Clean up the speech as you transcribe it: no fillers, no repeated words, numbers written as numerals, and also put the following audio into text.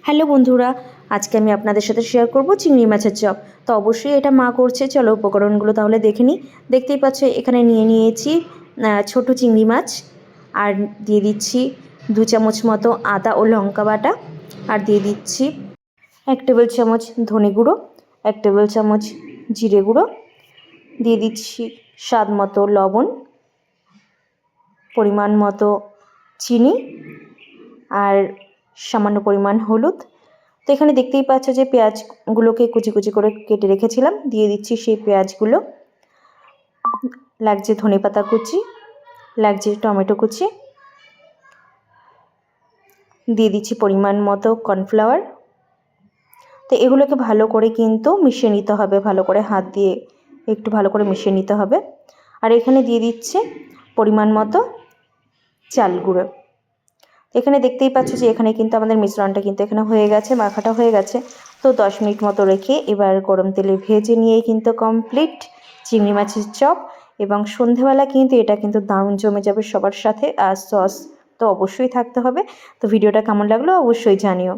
Hello বন্ধুরা, আজকে আমি আপনাদের সাথে শেয়ার করব চিংড়ি মাছের চপ। তো অবশ্যই এটা মা করছে। চলো উপকরণগুলো তাহলে দেখে নিই। দেখতেই পাচ্ছ এখানে নিয়ে নিয়েছি ছোট চিংড়ি মাছ, আর দিয়ে দিচ্ছি 2 চামচ মতো আদা ও লঙ্কা বাটা, আর দিয়ে দিচ্ছি 1 টেবিল চামচ ধনে গুঁড়ো, 1 টেবিল চামচ জিরে গুঁড়ো, দিয়ে দিচ্ছি স্বাদ মতো লবণ, পরিমাণ মতো চিনি, আর সামান্য পরিমাণ হলুদ। তো এখানে দেখতেই পাচ্ছ যে পেঁয়াজগুলোকে কুচি কুচি করে কেটে রেখেছিলাম, দিয়ে দিচ্ছি সেই পেঁয়াজগুলো। লাগছে ধনেপাতা কুচি, লাগছে টমেটো কুচি, দিয়ে দিচ্ছি পরিমাণ মতো কর্নফ্লাওয়ার। তো এগুলোকে ভালো করে কিন্তু মিশিয়ে নিতে হবে, ভালো করে হাত দিয়ে একটু ভালো করে মিশিয়ে নিতে হবে। আর এখানে দিয়ে দিচ্ছে পরিমাণ মতো চাল গুঁড়ো। এখানে দেখতেই পাচ্ছ যে এখানে কিন্তু আমাদের মিশ্রণটা কিন্তু এখানে হয়ে গেছে, মাখাটা হয়ে গেছে। তো 10 মিনিট মতো রেখে এবার গরম তেলে ভেজে নিয়ে কিন্তু কমপ্লিট চিংড়ি মাছের চপ। এবং সন্ধেবেলা কিন্তু এটা কিন্তু দারুণ জমে যাবে সবার সাথে। আর সস তো অবশ্যই থাকতে হবে। তো ভিডিওটা কেমন লাগলো অবশ্যই জানিও।